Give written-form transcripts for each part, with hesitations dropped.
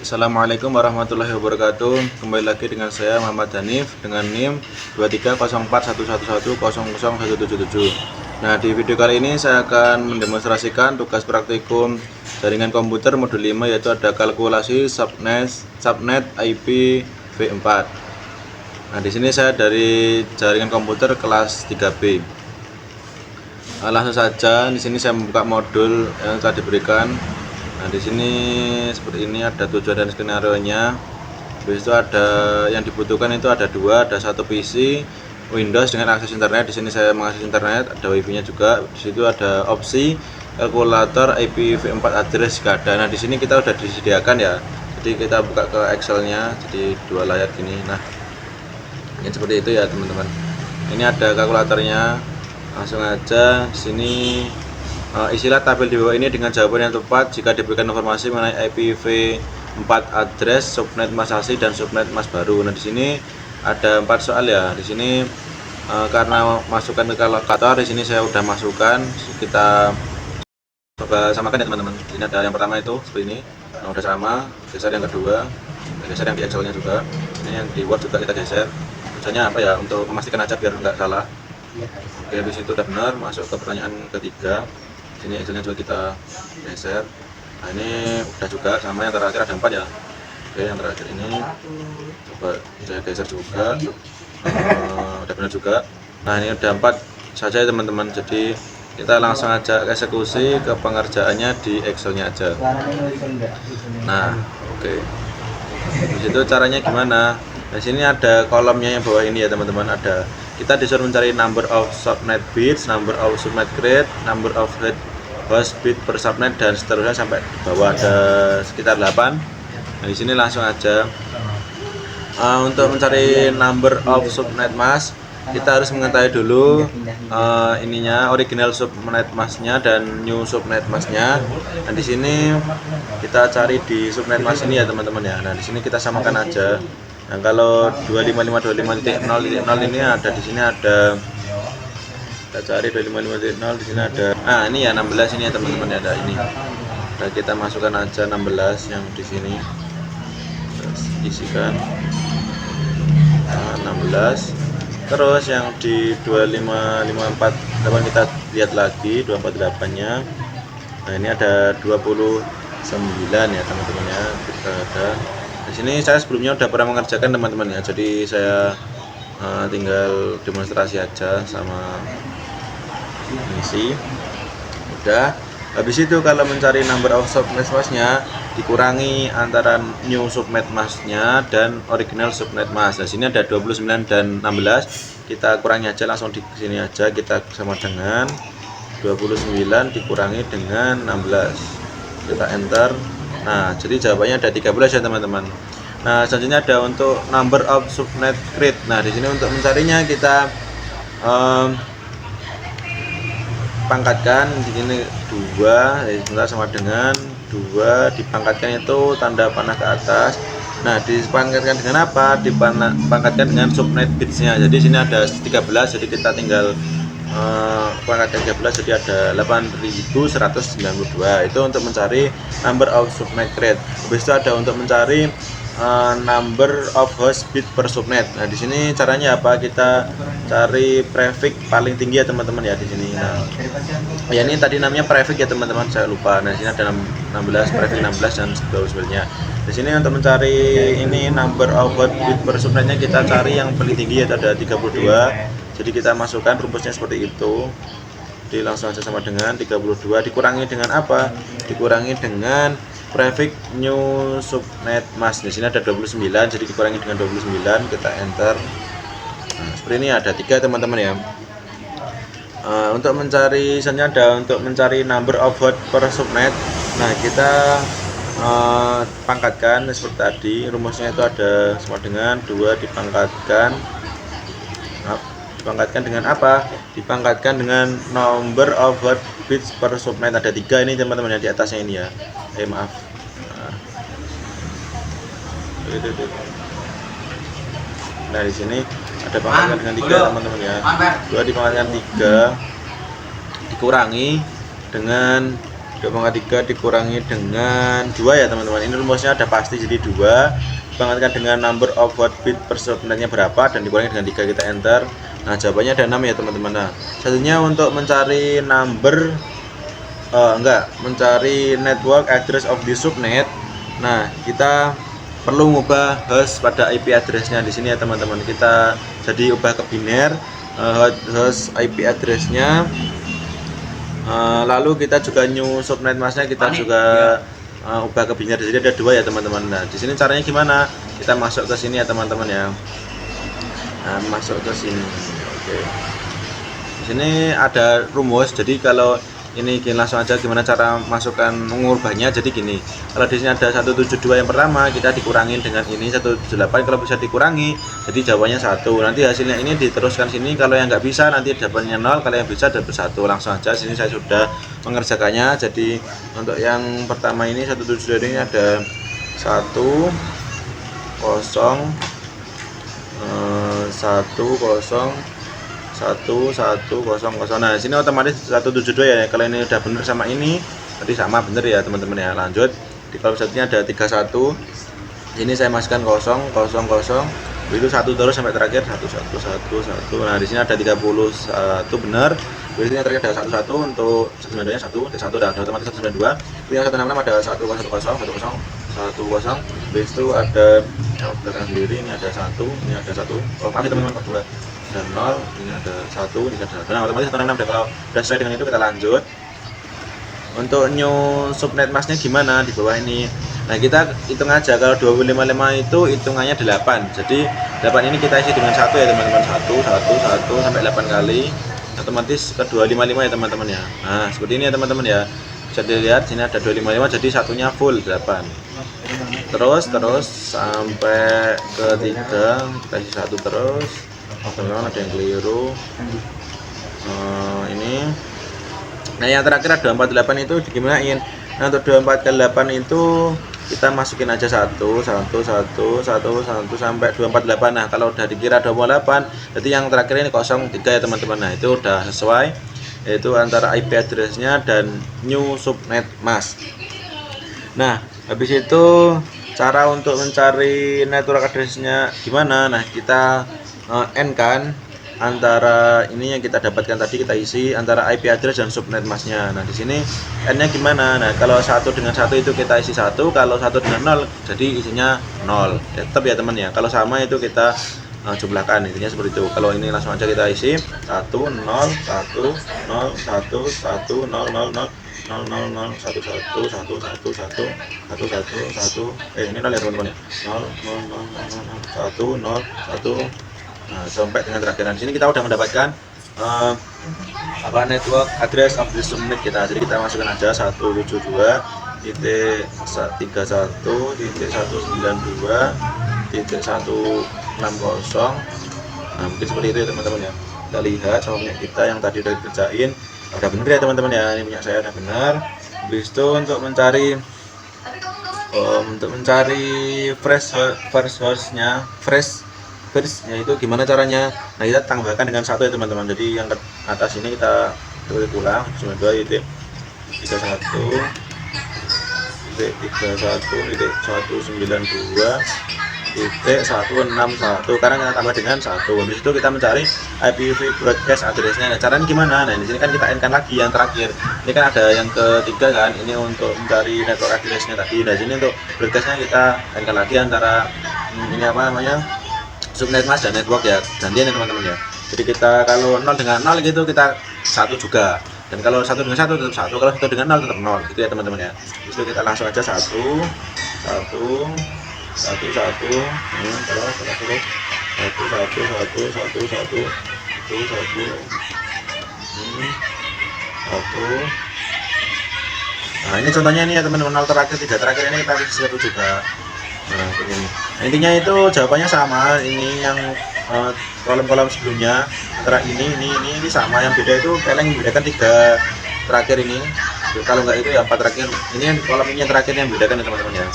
Assalamualaikum warahmatullahi wabarakatuh. Kembali lagi dengan saya Muhammad Hanif dengan NIM 230411100017. Nah, di video kali ini saya akan mendemonstrasikan tugas praktikum jaringan komputer modul 5, yaitu ada kalkulasi subnet IP V4. Nah, di sini saya dari jaringan komputer kelas 3B. Langsung saja, di sini saya membuka modul yang telah diberikan. Nah, di sini seperti ini ada tujuan dan skenario-nya. Habis itu ada yang dibutuhkan itu ada dua, ada satu PC Windows dengan akses internet. Di sini saya mengakses internet, ada WiFi-nya juga. Di situ ada opsi kalkulator IPv4 address jika ada. Nah, di sini kita sudah disediakan ya. Jadi kita buka ke Excel-nya, jadi dua layar gini. Nah, ini seperti itu ya, teman-teman. Ini ada kalkulatornya. Langsung aja sini. Isilah tabel di bawah ini dengan jawaban yang tepat jika diberikan informasi mengenai IPv4 address, subnet mas asli dan subnet mas baru. Nah, di sini ada 4 soal ya. Di sini karena masukkan ke kalkulator, di sini saya sudah masukkan. Kita coba samakan ya, teman-teman. Ini ada yang pertama itu seperti ini. Nah, udah sama. Geser yang kedua. Geser yang di Excel-nya juga. Ini yang di Word juga kita geser. Tujuannya apa ya? Untuk memastikan aja biar nggak salah. Oke, habis itu udah benar. Masuk ke pertanyaan ketiga. Sini Excelnya juga kita geser. Nah, ini udah juga sama, yang terakhir ada 4 ya. Oke, yang terakhir ini coba saya geser juga. Udah benar juga. Nah, ini udah 4 saja ya, teman-teman. Jadi kita langsung aja eksekusi ke pengerjaannya di Excelnya aja. Nah, oke. Di situ caranya gimana? Di sini ada kolomnya yang bawah ini ya, teman-teman. Ada, kita disuruh mencari number of subnet bits, number of subnet crate, number of host bit per subnet, dan seterusnya sampai bawah ada sekitar 8. Nah, di sini langsung aja. Untuk mencari number of subnet mask, kita harus mengetahui dulu ininya, original subnet masknya dan new subnet masknya. Nah, di sini kita cari di subnet mask ini ya, teman-teman ya. Nah, di sini kita samakan aja. Nah, kalau 255.25.0.0 ini ada, di sini ada, kita cari 255.0, di sini ada. Nah, ini ya 16 ini ya, teman-teman ya, ada ini. Nah, kita masukkan aja 16 yang di sini. Terus isikan 16. Terus yang di 25548 kita lihat lagi 248-nya. Nah, ini ada 29 ya, teman-teman ya. Kita ada. Di sini saya sebelumnya udah pernah mengerjakan, teman-teman ya. Jadi saya tinggal demonstrasi aja sama misi. Udah. Habis itu kalau mencari number of subnet masknya, dikurangi antara new subnet masknya dan original subnet mask. Nah, sini ada 29 dan 16. Kita kurangi aja, langsung di sini aja kita sama dengan 29 dikurangi dengan 16. Kita enter. Nah, jadi jawabannya ada 13 ya, teman-teman. Nah, selanjutnya ada untuk number of subnet crate. Nah, di sini untuk mencarinya kita pangkatkan. Di sini 2 sebentar sama dengan 2 dipangkatkan itu tanda panah ke atas. Nah, dipangkatkan dengan apa? Dipangkatkan dengan subnet bitsnya. Jadi sini ada 13, jadi kita tinggal pangkatkan 13, jadi ada 8192. Itu untuk mencari number of subnet crate. Habis itu ada untuk mencari number of host bit per subnet. Nah, di sini caranya apa? Kita cari prefix paling tinggi ya, teman-teman ya, di sini. Nah, ya ini tadi namanya prefix ya, teman-teman, saya lupa. Nah, di sini ada 16, prefix 16 dan sebagainya. Di sini untuk mencari ini number of host bit per subnetnya, kita cari yang paling tinggi yaitu ada 32. Jadi kita masukkan rumusnya seperti itu. Jadi langsung aja sama dengan 32 dikurangi dengan apa? Dikurangi dengan prefix new subnet mask. Di sini ada 29, jadi dikurangi dengan 29, kita enter. Nah, seperti ini ada 3, teman-teman ya. Untuk mencari, misalnya ada untuk mencari number of host per subnet. Nah, kita pangkatkan seperti tadi. Rumusnya itu ada sama dengan 2 dipangkatkan. Dipangkatkan dengan apa? Dipangkatkan dengan number of host bits per subnet. Ada 3 ini, teman-teman ya, di atasnya ini ya. Maaf. Nah, di sini ada pangkatkan dengan 3, teman-teman ya. 2 dipangkatkan 3 dikurangi dengan 2,3 dikurangi dengan 2 ya teman-teman. Ini rumusnya ada pasti, jadi 2 dibangkitkan dengan number of watt bit per subnetnya berapa dan dikurangi dengan 3, kita enter. Nah jawabannya ada 6 ya teman-teman. Nah satunya untuk mencari mencari network address of the subnet. Nah kita perlu mengubah host pada IP addressnya di sini ya teman-teman. Kita jadi ubah ke biner host IP addressnya. Lalu kita juga new subnet masknya kita juga ubah ke biner. Jadi ada 2 ya teman-teman. Nah di sini caranya gimana? Kita masuk ke sini ya teman-teman ya. Nah, masuk ke sini. Oke. Di sini ada rumus. Jadi kalau ini gini, langsung aja gimana cara masukkan mengubahnya. Jadi gini, kalau di sini ada 172 yang pertama, kita dikurangin dengan ini 178. Kalau bisa dikurangi, jadi jawabannya 1. Nanti hasilnya ini diteruskan sini. Kalau yang nggak bisa nanti jawabannya 0. Kalau yang bisa dapat 1. Langsung aja. Sini saya sudah mengerjakannya. Jadi untuk yang pertama ini 172 ini ada 1 0 1 0 1 1 0 0. Nah, sini otomatis 172 ya. Kalau ini udah bener sama ini, berarti sama bener ya, teman-teman ya. Lanjut. Di kolom satunya ada 31. Ini saya masukkan 0 0 0. Itu 1 terus sampai terakhir 1 1 1 1. Nah, di sini ada 31 benar. Di sini terakhir ada 1 1 untuk 192-nya 1, 1 udah otomatis 192. Ini yang 166 ada 1 0 1 0 1 0. 1 0. Habis itu ada yang belakang sendiri, ini ada 1, ini ada 1. Oh, maaf teman-teman, kedua. Dan 0, ini ada 1, ini ada 1. Nah, otomatis 166 dan kalau sudah sesuai dengan itu kita lanjut. Untuk new subnet masknya gimana di bawah ini? Nah, kita hitung aja. Kalau 255 itu hitungannya 8. Jadi 8 ini kita isi dengan 1 ya teman-teman. 1 sampai 8 kali. Otomatis ke 255 ya teman-teman ya. Nah, seperti ini ya teman-teman ya. Bisa dilihat sini ada 255, jadi satunya full 8. Terus sampai ke 3 kita isi 1 terus. Teman-teman ada yang keliru. Ini. Nah yang terakhir ada 248 itu digimanain. Nah untuk 24 kali 8 itu kita masukin aja 1 sampai 248. Nah kalau udah dikira 28, jadi yang terakhir ini 03 ya teman-teman. Nah itu udah sesuai, yaitu antara IP addressnya dan new subnet mask. Nah habis itu cara untuk mencari network addressnya gimana? Nah kita N kan antara ini yang kita dapatkan tadi, kita isi antara IP address dan subnet masknya. Nah di sini N-nya gimana? Nah kalau 1 dengan 1 itu kita isi 1, kalau 1 dengan 0 jadi isinya 0. Tetap ya teman ya. Kalau sama itu kita jumlahkan, intinya seperti itu. Kalau ini langsung aja kita isi 1 0 1 0 1 1 0 0 0 0 0 1 1 1 1 1 1 1 1 ini 0 ya teman-teman ya. 0 0 0 1 0 1. Nah, sampai dengan terakhir. Di sini kita udah mendapatkan network address of the subnet kita. Jadi kita masukkan aja 172.31.192.160. Nah mungkin seperti itu ya teman-teman ya. Kita lihat sama punya kita yang tadi udah dikerjain udah bener ya teman-teman ya. Ini punya saya udah benar. Habis itu untuk mencari fresh source-nya, yaitu gimana caranya? Nah kita tambahkan dengan 1 ya teman-teman. Jadi yang ke atas ini kita tulis ulang 92 titik 31 titik 31 titik 192 titik 161. Sekarang kita tambah dengan 1. Habis itu kita mencari IPv broadcast addressnya. Nah caranya gimana? Nah di sini kan kita n-kan lagi yang terakhir. Ini kan ada yang ketiga kan. Ini untuk mencari network addressnya tadi. Nah sini untuk broadcastnya kita n-kan lagi antara ini apa namanya, subnet mask dan network ya, gantian ya teman-teman ya. Jadi kita kalau 0 dengan 0 gitu kita 1 juga, dan kalau 1 dengan 1 tetap 1, kalau 1 dengan 0 tetap 0 gitu ya teman-teman ya. Terus kita langsung aja 1 1 1 1 Nah ini contohnya ini ya teman-teman, 0 terakhir 3 terakhir ini kita isi 1 juga. Nah, ini. Intinya itu jawabannya sama. Ini yang kolom-kolom sebelumnya antara ini sama. Yang beda itu paling membedakan 3 terakhir ini. Kalau enggak itu ya 4 terakhir. Ini yang kolom ini yang terakhir yang membedakan ya teman-teman ya.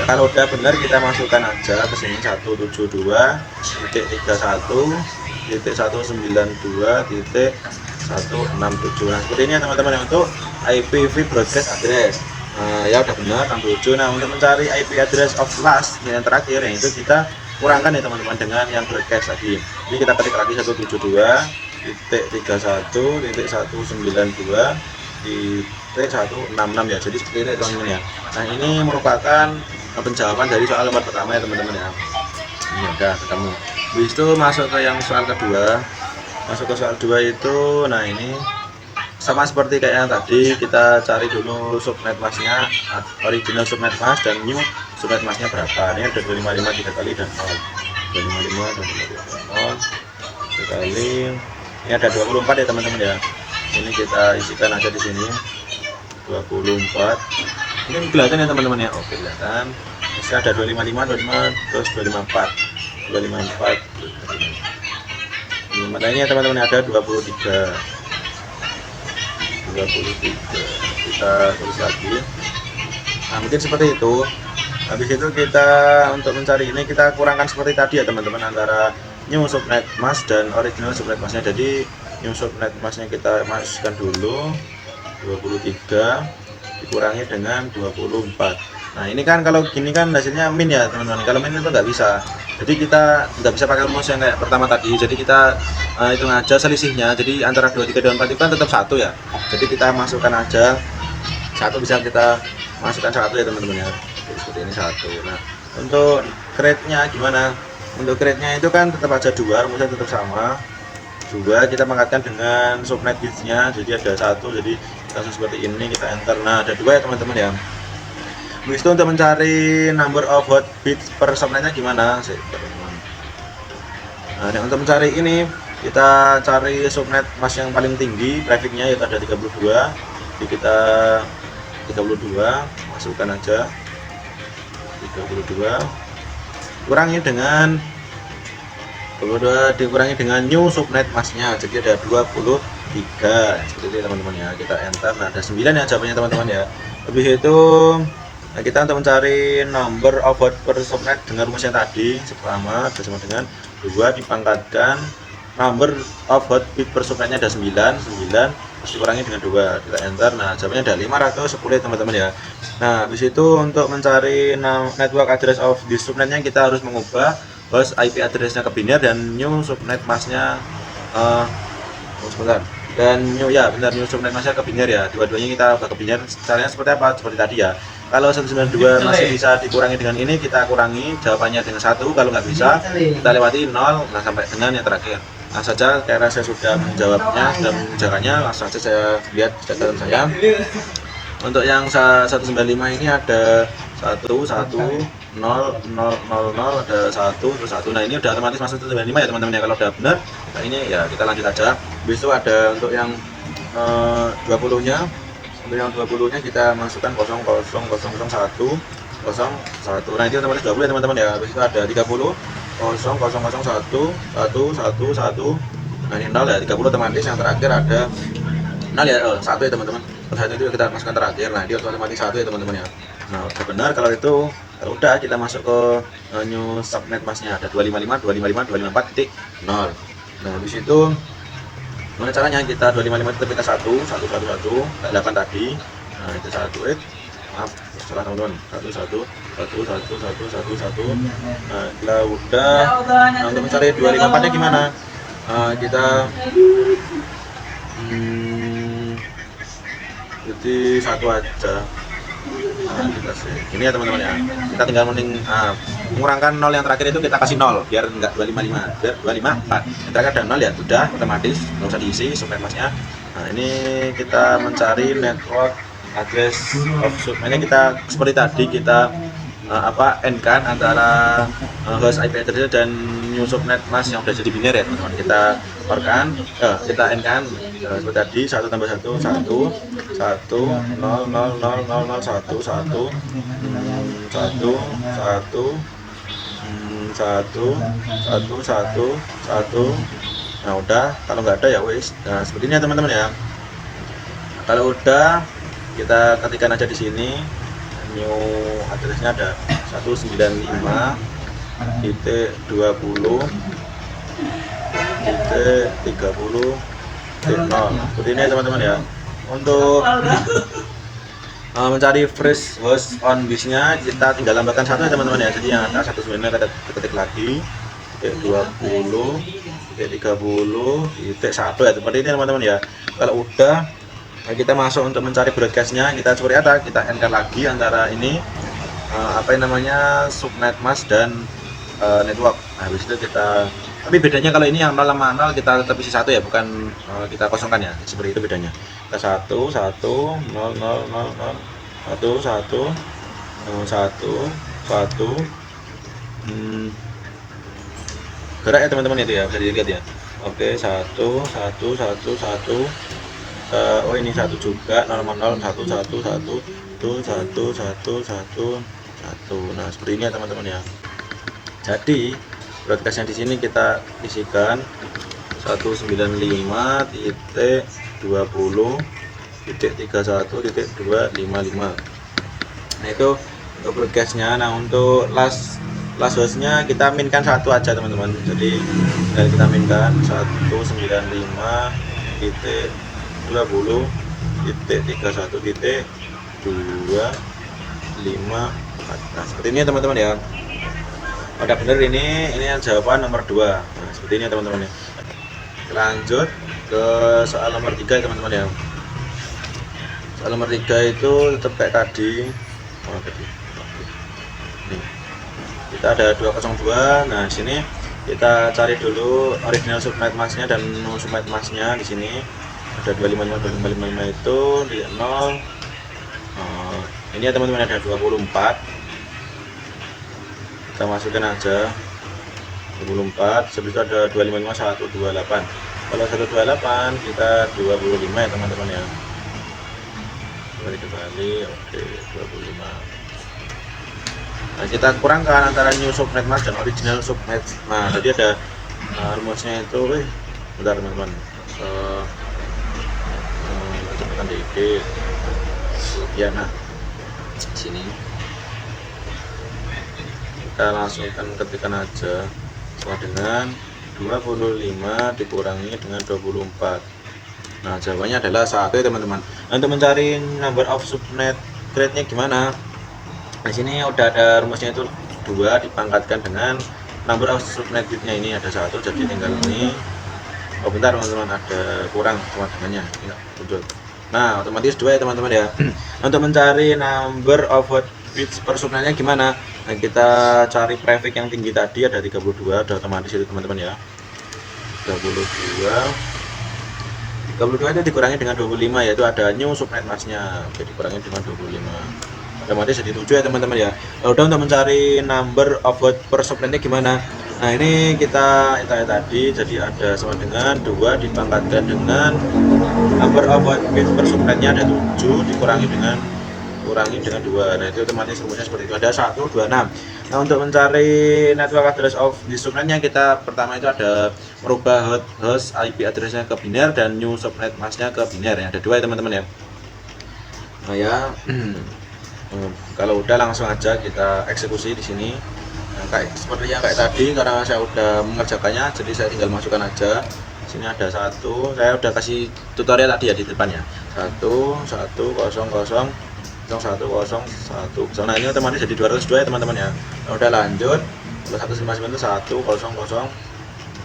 Kalau udah benar kita masukkan aja ke sini 172.31.192.160. Nah seperti ini ya teman-teman ya untuk IPv broadcast address. Ya udah benar 67. Nah, untuk mencari IP address of last yang terakhir, yang itu kita kurangkan ya teman-teman dengan yang broadcast tadi. Jadi kita ketik lagi 172.192.166 ya. Jadi seperti ini teman-teman ya. Nah, ini merupakan penjawaban dari soal lembar pertama ya teman-teman ya. Ini udah ketemu. Habis itu masuk ke yang soal kedua. Masuk ke soal 2 itu, nah ini sama seperti kayak yang tadi, kita cari dulu subnet masknya, original subnet mask dan new subnet masknya berapa. Ini ada 255 3 kali dan 0, 255 dan 0 3 kali. Ini ada 24 ya teman-teman ya. Ini kita isikan aja di sini 24. Ini kelihatan ya teman-teman ya. Oke, kelihatan. Ini ada 255, 25, terus 254, 254. Makanya teman-teman ada 23. Kita tulis lagi. Nah, mungkin seperti itu. Habis itu kita untuk mencari ini kita kurangkan seperti tadi ya teman-teman, antara new subnet mask dan original subnet masknya. Jadi new subnet masknya kita masukkan dulu 23 dikurangi dengan 24. Nah, ini kan kalau gini kan hasilnya min ya teman-teman. Kalau min itu nggak bisa. Jadi kita nggak bisa pakai rumus yang kayak pertama tadi. Jadi kita hitung aja selisihnya. Jadi antara 23 dan 4 itu kan tetap 1 ya. Jadi kita masukkan aja 1, bisa kita masukkan 1 ya teman-teman ya. Jadi seperti ini 1. Nah, untuk grade-nya gimana? Untuk grade-nya itu kan tetap aja 2, rumusnya tetap sama. 2 kita pangkatkan dengan subnet bits-nya. Jadi ada 1. Jadi kita seperti ini, kita enter. Nah, ada 2 ya teman-teman ya. Habis itu untuk mencari number of hot bits per subnetnya gimana sih? Nah, untuk mencari ini kita cari subnet mask yang paling tinggi trafficnya, yaitu ada 32. Jadi kita 32 masukkan aja 32 kurangi dengan 22 dikurangi dengan new subnet masknya, jadi ada 23 seperti itu teman-teman ya. Kita enter. Nah, ada 9 ya jawabannya teman-teman ya. Lebih itu, nah, kita untuk mencari number of hot per subnet dengan rumus yang tadi sama dengan 2 dipangkatkan number of hot bit per subnetnya ada 9 terus dikurangi dengan 2, kita enter. Nah, jawabannya ada 510 teman-teman ya. Nah, habis itu untuk mencari network address of di subnetnya kita harus mengubah host IP addressnya ke biner dan new subnet masknya sebentar, dan new ya benar, new subnet masknya ke biner ya. Dua-duanya kita ubah ke biner. Caranya seperti apa? Seperti tadi ya. Kalau 192 masih bisa dikurangi dengan ini, kita kurangi jawabannya dengan 1. Kalau nggak bisa, kita lewati 0, nah sampai dengan yang terakhir. Nah saja, karena saya sudah menjawabnya dan mengerjakannya, langsung saja saya lihat catatan saya. Untuk yang 195 ini ada 1, 1, 0, 0, 0, 0, ada 1, terus 1. Nah, ini udah otomatis masuk 195 ya teman-teman ya. Kalau udah benar, nah ini ya kita lanjut aja. Habis itu ada untuk yang 20-nya. Untuk yang 20-nya kita masukkan 0, 0, 0, 1, 0, 1. Nah, itu otomatis 20 ya teman-teman ya. Habis itu ada 30, 0, 0, 0, 1, 1, 1. Nah, ini 0 ya, 30 otomatis. Yang terakhir ada 0 ya, 1 ya teman-teman. Terus itu kita masukkan terakhir. Nah, dia otomatis 1 ya teman-teman ya. Nah, udah benar kalau itu. Kalau udah, kita masuk ke new subnet masknya, ada 255, 255, 254.0. Nah, habis itu gimana caranya? Kita 255 itu kita 1, 1, 1, 1, 8 tadi. Nah, itu 1, maaf, salah teman-teman. 1, 1, 1, 1, 1, 1, 1. Nah, kita udah. Nah, untuk mencari 254 nya gimana? Kita jadi 1 aja. Nah, kita sih ini ya teman-teman ya. Kita tinggal mengurangkan 0 yang terakhir itu, kita kasih 0 biar enggak 255, biar 254. Yang terakhir ada 0 ya, sudah otomatis nggak usah diisi subnet masknya. Nah, ini kita mencari network address of subnetnya. Kita seperti tadi kita N-kan antara host IP address dan new subnet mask yang sudah jadi biner ya teman-teman. Kita orkan, kita N-kan seperti tadi, 1 tambah 1, 1, 1, 0, 0, 0, 0, 0, 1, 1, 1, 1, 1, 1, 1. Nah, udah. Kalau nggak ada ya wis. Nah, seperti ini ya teman-teman ya. Kalau udah, kita ketikkan aja di sini. New addressnya ada 195.20.0 seperti ini ya teman-teman ya. untuk mencari fresh host on bisnya kita tinggal tambahkan satu ya teman-teman ya. Jadi yang ada 19 kita ketik lagi titik 20 titik 30 titik 1 ya, seperti ini teman-teman ya. Kalau udah kita masuk untuk mencari broadcastnya, kita seperti apa, kita enter lagi antara ini apa yang namanya subnet mask dan network. Nah, habis itu kita, tapi bedanya kalau ini yang 0 sama 0 kita tetap isi satu ya, bukan kita kosongkan ya, seperti itu bedanya. Kita 1 1 0 0 0 0 1 1 1 1 gerak ya teman-teman, itu ya bisa dilihat ya. Oke, 1 1 1 1 oh ini 1 juga 0 0 1 1 1 1 1 1 1 1 1. Nah, seperti ini ya teman-teman ya. Jadi broadcastnya di sini kita isikan 195.20.31.255. Nah, itu untuk broadcastnya. Nah, untuk last hostnya kita minkan satu aja teman-teman. Jadi kita minkan 195.20.31.254. Nah, seperti ini ya teman-teman ya. Udah bener ini yang jawaban nomor 2. Nah, seperti ini ya teman-teman ya. Lanjut ke soal nomor 3 ya teman-teman ya. Soal nomor 3 itu tetap kayak tadi. Nih, kita ada 202. Nah, sini kita cari dulu original subnet masknya dan no subnet masknya. Di sini ada 255 itu di 0. Ini ya teman-teman, ada 24. Kita masukkan aja 24, habis itu ada 255 128. Kalau 128 kita 25 ya teman-teman ya. Kembali oke 25. Nah, kita kurangkan antara new subnet mask dan original subnet. Nah, tadi ada rumusnya itu, bentar teman-teman. Tekan dikit. Ya, nah sini kita langsungkan ketikan aja sama dengan 25 dikurangi dengan 24. Nah, jawabannya adalah 1 ya teman-teman. Untuk mencari number of subnet grade-nya gimana? Di sini udah ada rumusnya, itu 2 dipangkatkan dengan number of subnet grade-nya, ini ada 1, jadi tinggal ini. Oh bentar teman-teman, ada kurang sama dengannya, enggak muncul. Nah, otomatis 2 ya teman-teman ya. Untuk mencari number of bits per subnetnya gimana? Nah, kita cari prefix yang tinggi tadi, ada 32, ada otomatis itu teman-teman ya. 32 itu dikurangi dengan 25, yaitu ada new subnet masknya. Oke, dikurangi dengan 25, otomatis jadi 7 ya teman-teman ya. Udah, untuk mencari number of word per subnetnya gimana? Nah, ini kita tadi, jadi ada sama dengan 2 dipangkatkan dengan number of word bits per subnetnya ada 7 dikurangi dengan 2. Nah, itu otomatis rumusnya seperti itu, ada 126. Nah, untuk mencari network address of di subnetnya, kita pertama itu ada merubah host IP addressnya ke biner dan new subnet masknya ke biner ya. Ada 2 ya teman-teman ya. Nah ya, kalau udah langsung aja kita eksekusi di sini. Nah, seperti yang kayak tadi, karena saya udah mengerjakannya, jadi saya tinggal masukkan aja. Sini ada 1, saya udah kasih tutorial tadi ya di depannya. 1 1 0 0 0101. Nah, ini otomatis jadi 202 ya teman-teman ya. Nah, udah lanjut. Kalau 159 itu 100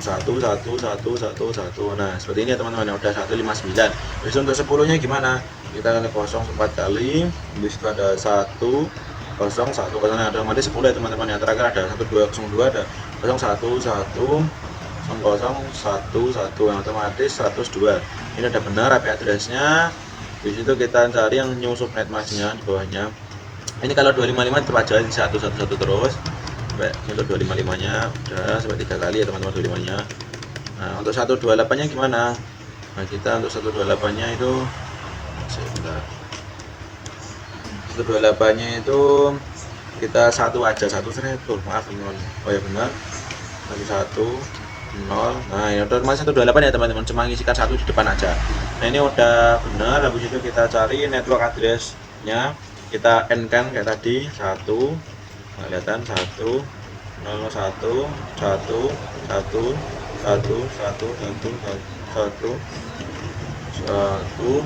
11111. Nah, seperti ini ya teman-teman ya, udah 159. Terus untuk 10-nya gimana? Kita kali 0 4 kali. Habis itu ada 1 0 1 0. Nah, otomatis 10 ya teman-teman ya. Terakhir ada 1202, ada 01 1 0 1 1. Yang otomatis 102. Ini udah benar IP addressnya. Di situ kita cari yang new subnet masknya di bawahnya. Ini kalau 255 tetap aja 111 terus sampai untuk 255-nya udah sampai 3 kali ya teman-teman 255-nya. Nah, untuk 128-nya gimana? Nah, kita untuk 128-nya itu 128-nya itu kita 1 aja, 1 seret. Maaf teman-teman. Oh ya benar. Lagi 1 0. Nah, ini otomatis 128 ya teman-teman, cuma ngisikan 1 di depan aja. Nah, ini udah benar. Habis itu kita cari network address-nya, kita n-kan kayak tadi 1. Nah, kelihatan 1 0 1 1 1 1 1 1 1 1 1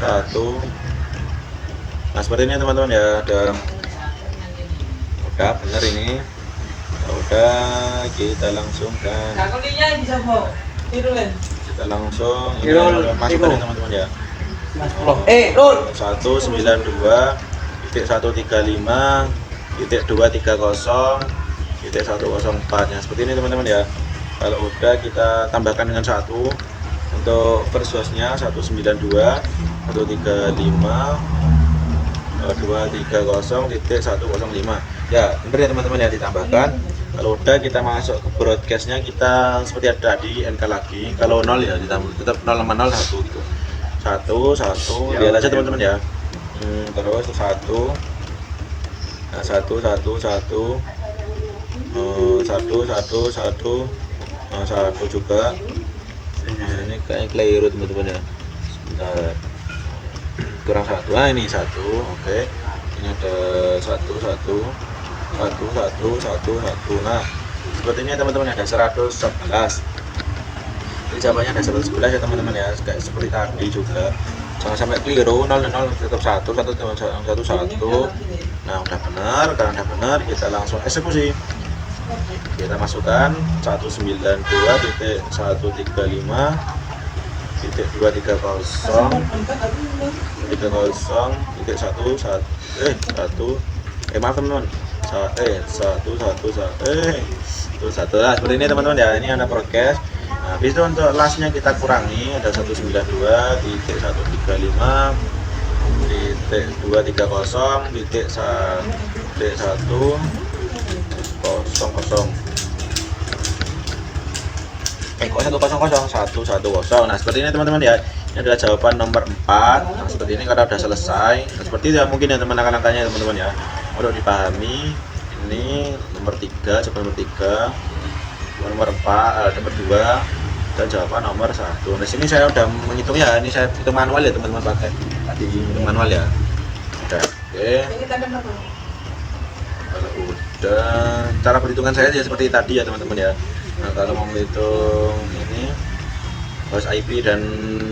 1. Nah seperti ini teman-teman ya, udah bener ini. Udah kita langsung masukkan ya teman-teman ya. 192.135.230.104 ya, seperti ini teman-teman ya. Kalau udah kita tambahkan dengan 1 untuk first hostnya 192.230.105 ya, bener ya teman-teman ya, ditambahkan. Kalau udah kita masuk ke broadcastnya, kita seperti ada di NK lagi. Kalau 0 ya ditambah tetap 0 sama 0 1 gitu. 1 lihat aja teman-teman ya. Terus 1 nah, 1 juga. Nah, ini kayaknya keliru teman-teman ya. Sebentar. Kurang 1. Nah, ini 1. Oke. Ini ada 1. Nah, seperti ini teman-teman, ada 111. Jadi jawabannya ada 111 ya teman-teman ya, kayak seperti tadi juga. Jangan sampai keliru, 0 tetap 1. Nah, udah benar. Karena udah benar, kita langsung eksekusi. Kita masukkan 192.130.1 maaf teman-teman. 1 lah, seperti ini teman-teman ya. Ini ada broadcast. Nah, habis itu untuk lastnya kita kurangi, ada 192.130.100. Kok 100. Nah seperti ini teman-teman ya. Ini adalah jawaban nomor 4. Nah, seperti ini karena sudah selesai. Nah, seperti itu ya, mungkin ya teman angka-angkanya teman-teman ya. Untuk dipahami, ini nomor 3, jawaban nomor 3, nomor 4, nomor 2, dan jawaban nomor 1. Nah sini saya udah menghitung ya. Ini saya hitung manual ya teman-teman, pakai tadi manual ya. Udah, oke. Kalau udah, cara perhitungan saya seperti tadi ya teman-teman ya. Nah kalau mau menghitung ini host IP dan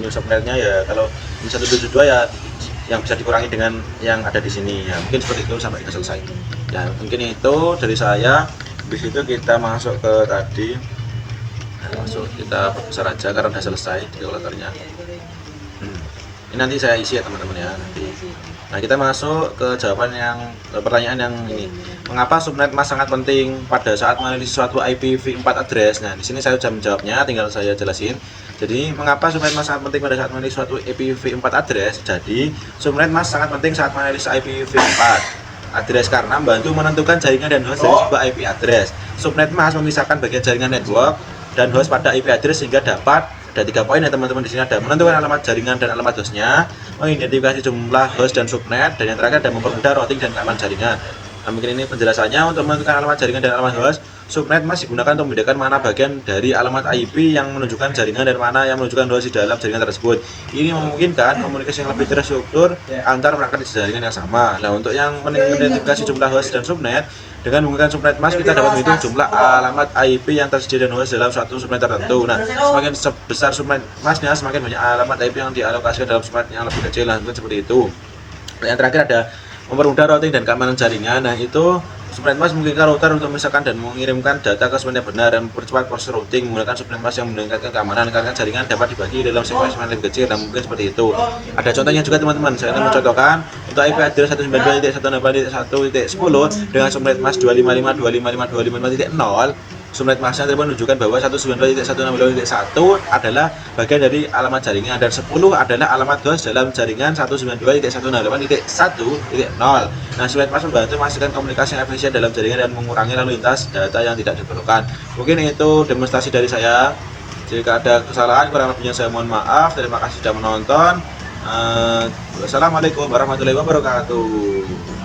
new subnetnya ya, kalau 172 ya yang bisa dikurangi dengan yang ada di sini ya, mungkin seperti itu sampai kita selesai ya. Mungkin itu dari saya. Habis itu kita masuk ke tadi. Nah, masuk kita besar aja karena udah selesai di kalkulatornya. Ini nanti saya isi ya teman-teman ya nanti. Nah kita masuk ke jawaban pertanyaan yang ini. Mengapa subnet mas sangat penting pada saat menganalisis suatu IPv4 address? Nah di sini saya sudah menjawabnya, tinggal saya jelasin. Jadi mengapa subnet mas sangat penting pada saat menganalisis suatu IPv4 address? Jadi subnet mas sangat penting saat menganalisis IPv4 address karena membantu menentukan jaringan dan host dari sebuah IP address. Subnet mas memisahkan bagian jaringan network dan host pada IP address sehingga dapat ada 3 poin ya teman-teman. Di sini ada menentukan alamat jaringan dan alamat hostnya, mengidentifikasi jumlah host dan subnet, dan yang terakhir ada mempermudah routing dan keamanan jaringan. Nah, mungkin ini penjelasannya. Untuk menentukan alamat jaringan dan alamat host, subnet mas digunakan untuk membedakan mana bagian dari alamat IP yang menunjukkan jaringan dan mana yang menunjukkan host di dalam jaringan tersebut. Ini memungkinkan komunikasi yang lebih terstruktur antar perangkat di jaringan yang sama. Nah, untuk yang mengidentifikasi jumlah host dan subnet, dengan menggunakan subnet mask kita dapat menghitung jumlah alamat IP yang tersedia dan host dalam suatu subnet tertentu. Nah, semakin besar subnet masknya, semakin banyak alamat IP yang dialokasikan dalam subnet yang lebih kecil. Nah, seperti itu. Yang terakhir ada mempermudah routing dan keamanan jaringan. Nah, itu subnet mask memungkinkan router untuk memisahkan dan mengirimkan data ke subnet yang benar dan mempercepat proses routing menggunakan subnet mask yang meningkatkan keamanan karena jaringan dapat dibagi dalam segmen yang lebih kecil. Dan mungkin seperti itu. Ada contohnya juga teman-teman. Saya akan mencontohkan untuk IP address 192.168.10 dengan subnet mask 255.255.255.0. Subnet masknya menunjukkan bahwa 192.168.1 adalah bagian dari alamat jaringan dan 10 adalah alamat host dalam jaringan 192.168.1.0. Nah, subnet mask membantu memastikan komunikasi yang efisien dalam jaringan dan mengurangi lalu lintas data yang tidak diperlukan. Mungkin itu demonstrasi dari saya. Jika ada kesalahan, kurang lebihnya saya mohon maaf. Terima kasih sudah menonton. Wassalamualaikum warahmatullahi wabarakatuh.